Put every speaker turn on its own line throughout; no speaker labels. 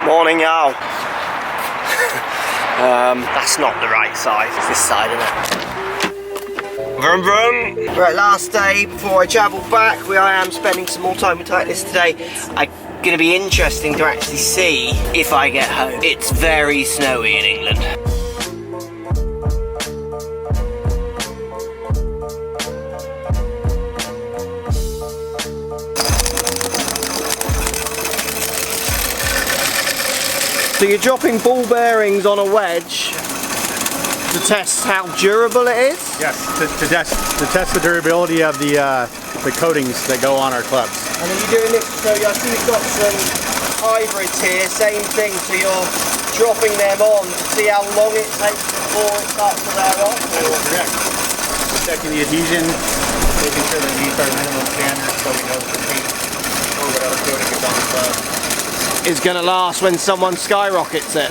Morning, y'all. That's not the right size. It's this side, isn't it? Vroom vroom. Right, last day before I travel back. I am spending some more time with Titleist today. It's going to be interesting to actually see if I get home. It's very snowy in England. So you're dropping ball bearings on a wedge to test how durable it is?
Yes, to test the durability of the coatings that go on our clubs.
And are you doing this, so I see you've got some hybrids here, same thing, so you're dropping them on to see how long it takes before it starts to wear off?
That is correct. Checking the adhesion, making sure that it meets our minimum standards so we know that the paint or whatever coating is on the club
is going to last when someone skyrockets it.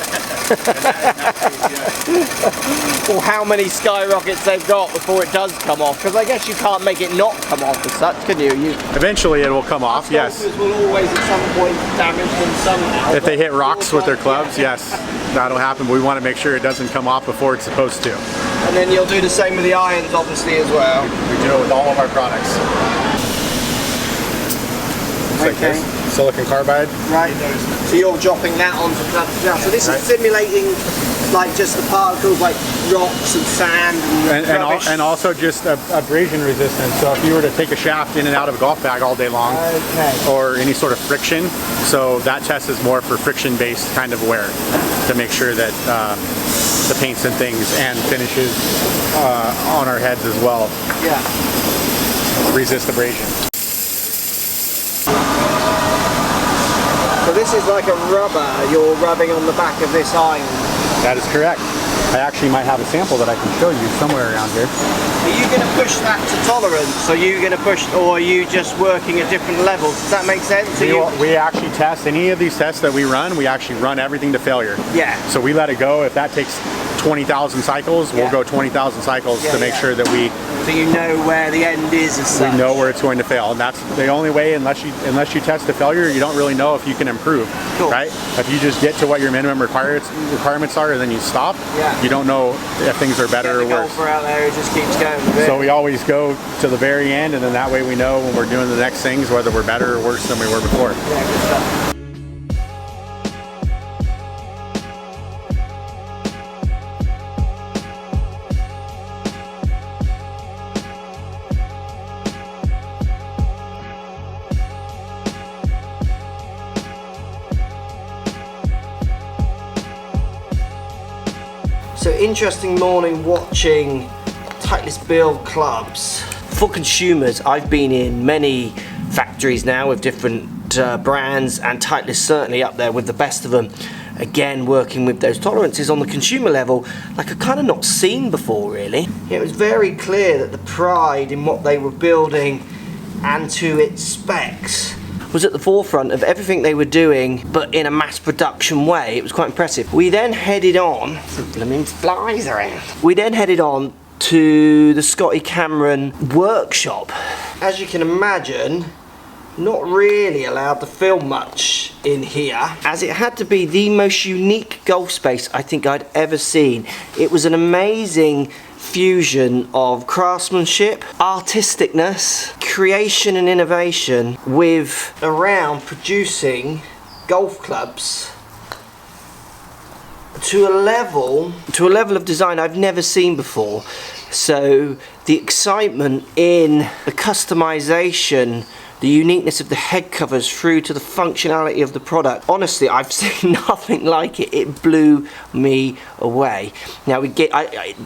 Or how many skyrockets they've got before it does come off, because I guess you can't make it not come off as such, can you?
Eventually it will come off, yes.
Will always at some point damage them somehow.
If they hit rocks with their clubs, yes, that'll happen. But we want to make sure it doesn't come off before it's supposed to.
And then you'll do the same with the irons, obviously, as well.
We do it with all of our products. Like this, silicon carbide.
Right, so you're dropping that onto clubs now. So this is simulating like just the particles like rocks and sand
and also just abrasion resistance. So if you were to take a shaft in and out of a golf bag all day long, or any sort of friction, so that test is more for friction-based kind of wear to make sure that the paints and things and finishes on our heads as well resist abrasion.
So this is like a rubber you're rubbing on the back of this iron.
That is correct. I actually might have a sample that I can show you somewhere around here.
Are you going to push that to tolerance? Are you going to push, or are you just working at different levels? Does that make sense?
We actually test any of these tests that we run. We actually run everything to failure.
Yeah.
So we let it go. If that takes 20,000 cycles, we'll go 20,000 cycles to make sure that we.
So you know where the end is as such.
We know where it's going to fail, and that's the only way. Unless you test to failure, you don't really know if you can improve.
Cool.
Right? If you just get to what your minimum requirements are, and then you stop, you don't know if things are better or worse.
The golfer out there who just keeps going with it.
So we always go to the very end, and then that way we know when we're doing the next things whether we're better or worse than we were before.
Yeah, good stuff. So interesting morning watching Titleist build clubs. For consumers, I've been in many factories now with different brands, and Titleist certainly up there with the best of them. Again, working with those tolerances on the consumer level, like I've kind of not seen before really. It was very clear that the pride in what they were building and to its specs was at the forefront of everything they were doing, but in a mass production way. It was quite impressive. We then headed on, blooming flies around. We then headed on to the Scotty Cameron workshop. As you can imagine, not really allowed to film much in here, as it had to be the most unique golf space I think I'd ever seen. It was an amazing fusion of craftsmanship, artisticness, creation and innovation, with around producing golf clubs to a level of design I've never seen before. So the excitement in the customization, the uniqueness of the head covers through to the functionality of the product. Honestly, I've seen nothing like it. It blew me away. Now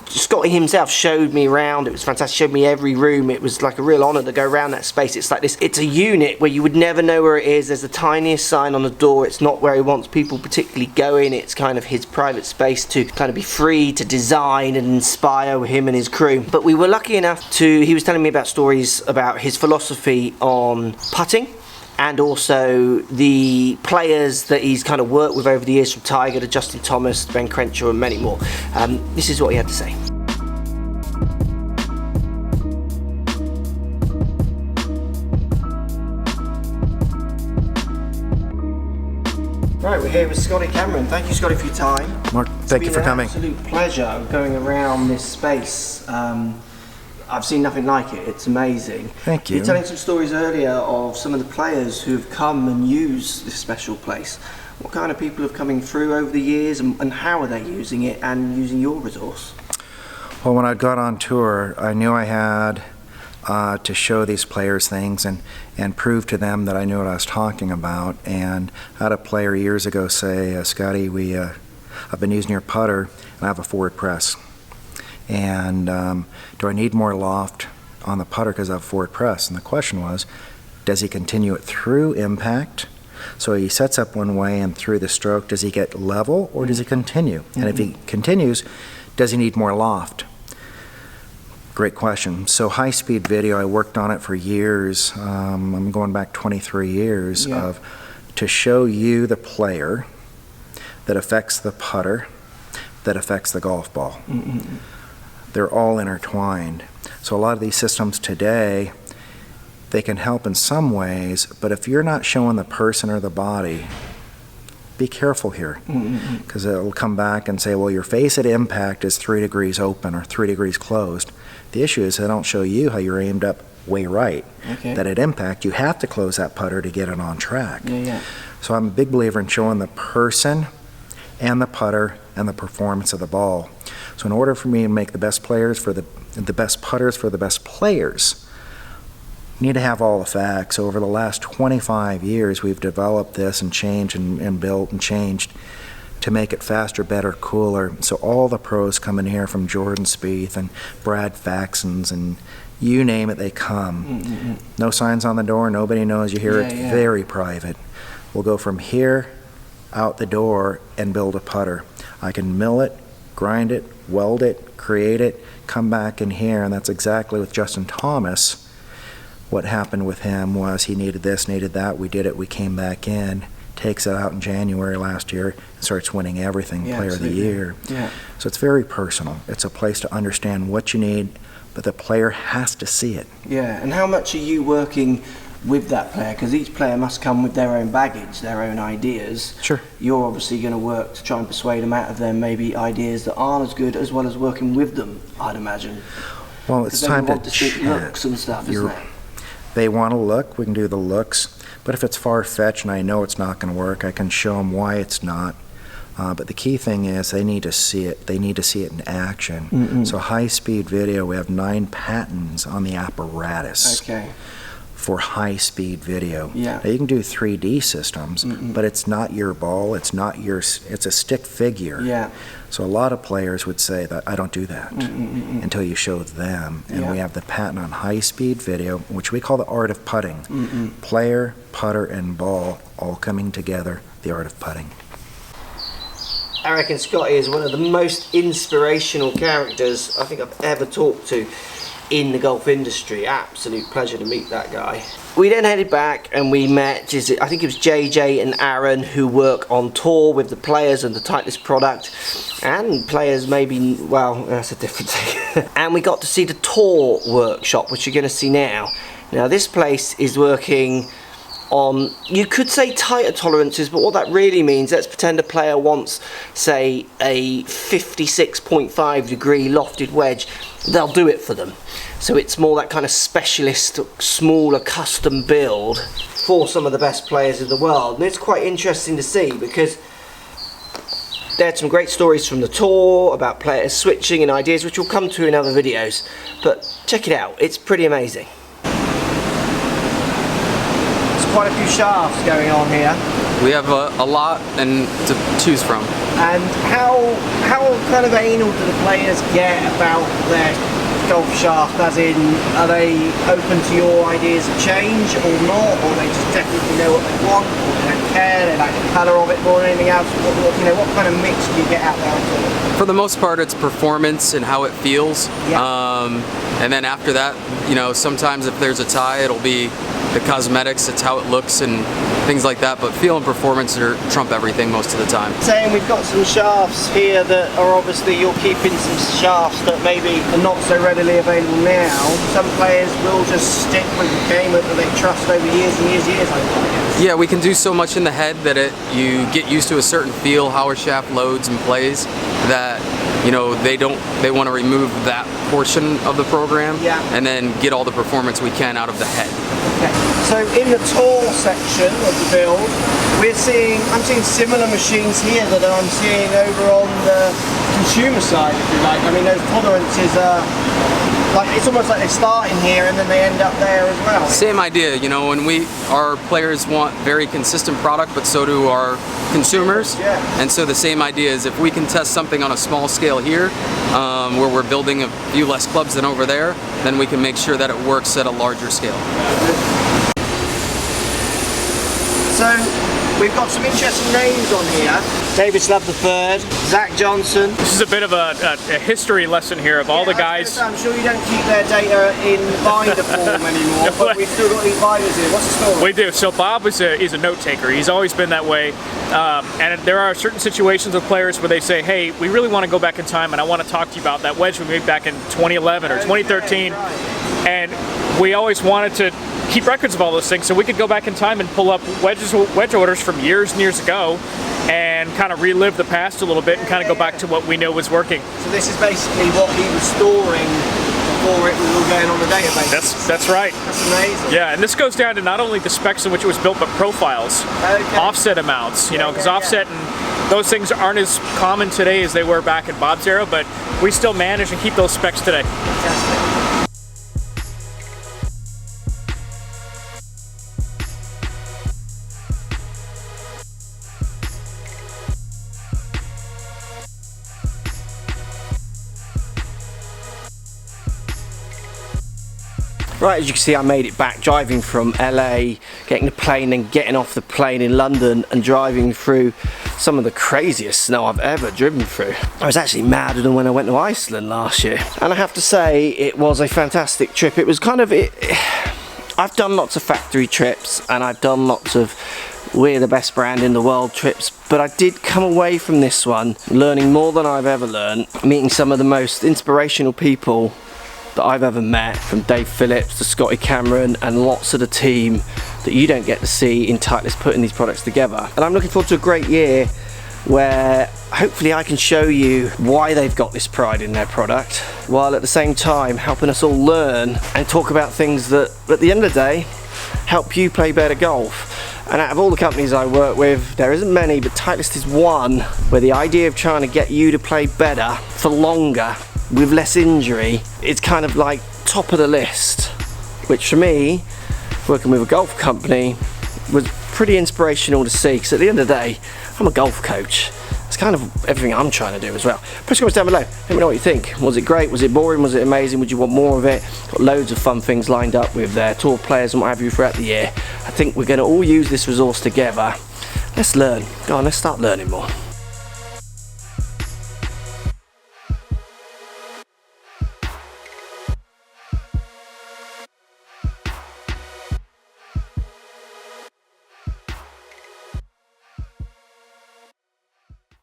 Scotty himself showed me around. It was fantastic. Showed me every room. It was like a real honor to go around that space. It's like this. It's a unit where you would never know where it is. There's the tiniest sign on the door. It's not where he wants people particularly going. It's kind of his private space to kind of be free to design and inspire him and his crew. But we were lucky enough to. He was telling me about stories about his philosophy on putting, and also the players that he's kind of worked with over the years, from Tiger to Justin Thomas, Ben Crenshaw and many more. This is what he had to say. Right, we're here with Scotty Cameron. Thank you, Scotty, for your time.
Mark, thank you for coming.
It's been an absolute pleasure going around this space. I've seen nothing like it. It's amazing.
Thank you.
You were telling some stories earlier of some of the players who've come and used this special place. What kind of people have coming through over the years, and how are they using it and using your resource?
Well, when I got on tour, I knew I had to show these players things and prove to them that I knew what I was talking about. And I had a player years ago say, Scotty, I've been using your putter and I have a forward press. And do I need more loft on the putter because I have a forward press? And the question was, does he continue it through impact? So he sets up one way and through the stroke, does he get level or does he continue? And if he continues, does he need more loft? Great question. So high-speed video, I worked on it for years. I'm going back 23 years to show you the player that affects the putter, that affects the golf ball. They're all intertwined. So a lot of these systems today, they can help in some ways, but if you're not showing the person or the body, be careful here, because it'll come back and say, well, your face at impact is 3 degrees open or 3 degrees closed. The issue is they don't show you how you're aimed up way right. That at impact, you have to close that putter to get it on track. So I'm a big believer in showing the person and the putter and the performance of the ball. So in order for me to make the best players for the best putters for the best players, you need to have all the facts. Over the last 25 years, we've developed this and changed and built and changed to make it faster, better, cooler. So all the pros come in here, from Jordan Spieth and Brad Faxons and you name it, they come. No signs on the door, nobody knows you here. It's very private. We'll go from here out the door and build a putter. I can mill it, grind it, weld it, create it, come back in here, and that's exactly with Justin Thomas. What happened with him was he needed this, needed that. We did it, we came back in, takes it out in January last year, and starts winning everything, Player of the Year. So it's very personal. It's a place to understand what you need, but the player has to see it.
And how much are you working with that player? Because each player must come with their own baggage, their own ideas.
Sure.
You're obviously going to work to try and persuade them out of their maybe ideas that aren't as good, as well as working with them, I'd imagine.
Well, it's time to
looks and stuff, isn't it?
They want to look, we can do the looks, but if it's far-fetched and I know it's not going to work, I can show them why it's not. But the key thing is they need to see it. They need to see it in action. So high-speed video, we have 9 patents on the apparatus for high-speed video. Now you can do 3D systems, but it's not your ball, it's a stick figure. So a lot of players would say that I don't do that until you show them. And we have the patent on high-speed video, which we call the art of putting. Player, putter, and ball all coming together, the art of putting.
I reckon Scotty is one of the most inspirational characters I think I've ever talked to in the golf industry. Absolute pleasure to meet that guy. We then headed back and we met, I think it was JJ and Aaron, who work on tour with the players and the Titleist product, and players maybe, well, that's a different thing. And we got to see the tour workshop, which you're going to see now. Now this place is working on, you could say, tighter tolerances, but what that really means, let's pretend a player wants, say, a 56.5 degree lofted wedge, they'll do it for them. So it's more that kind of specialist, smaller, custom build for some of the best players in the world. And it's quite interesting to see, because they had some great stories from the tour about players switching and ideas, which we'll come to in other videos. But check it out, it's pretty amazing. Quite a few shafts going on here.
We have a lot and to choose from.
And how kind of anal do the players get about their golf shaft? As in, are they open to your ideas of change or not? Or they just definitely know what they want, or they don't care, they like the colour of it more than anything else? What kind of mix do you get out there?
For the most part, it's performance and how it feels. And then after that, sometimes if there's a tie, it'll be the cosmetics, it's how it looks and things like that, but feel and performance are trump everything most of the time.
Saying we've got some shafts here that are obviously, you're keeping some shafts that maybe are not so readily available now. Some players will just stick with the game that they trust over years and years and years, I guess.
Yeah, we can do so much in the head that you get used to a certain feel, how a shaft loads and plays, that they want to remove that portion of the program,
yeah,
and then get all the performance we can out of the head.
Okay. So in the tour section of the build, I'm seeing similar machines here that I'm seeing over on the consumer side, if you like. I mean, those tolerances are it's almost like they start in here and then they end up there as well.
Same idea, when our players want very consistent product, but so do our consumers.
Yeah.
And so the same idea is if we can test something on a small scale here, where we're building a few less clubs than over there, then we can make sure that it works at a larger scale.
So we've got some interesting names on here. David Slab III, Zach Johnson.
This is a bit of a history lesson here of all the guys.
I'm sure you don't keep their data in binder form anymore, but we've still got these binders here. What's the story?
We do. So Bob is a note taker. He's always been that way. And there are certain situations with players where they say, hey, we really want to go back in time and I want to talk to you about that wedge we made back in 2011 or 2013.
Right.
And we always wanted to keep records of all those things so we could go back in time and pull up wedge orders from years and years ago and kind of relive the past a little bit and kind of go back to what we know was working.
So this is basically what he was storing before it was all going on the database.
That's right.
That's amazing.
Yeah, and this goes down to not only the specs in which it was built, but profiles, offset amounts, because offset and those things aren't as common today as they were back in Bob's era, but we still manage and keep those specs today.
Fantastic. Right, as you can see, I made it back driving from LA, getting the plane and getting off the plane in London and driving through some of the craziest snow I've ever driven through. I was actually madder than when I went to Iceland last year. And I have to say, it was a fantastic trip. It was kind of I've done lots of factory trips and I've done lots of we're the best brand in the world trips, but I did come away from this one learning more than I've ever learned, meeting some of the most inspirational people that I've ever met, from Dave Phillips to Scotty Cameron and lots of the team that you don't get to see in Titleist putting these products together. And I'm looking forward to a great year where hopefully I can show you why they've got this pride in their product, while at the same time helping us all learn and talk about things that at the end of the day help you play better golf. And out of all the companies I work with, there isn't many, but Titleist is one where the idea of trying to get you to play better for longer with less injury, it's kind of like top of the list, which for me, working with a golf company, was pretty inspirational to see, because at the end of the day, I'm a golf coach. It's kind of everything I'm trying to do as well. Press comments down below, let me know what you think. Was it great? Was it boring? Was it amazing? Would you want more of it? Got loads of fun things lined up with tour players and what have you throughout the year. I think we're going to all use this resource together. Let's learn. Go on, let's start learning more.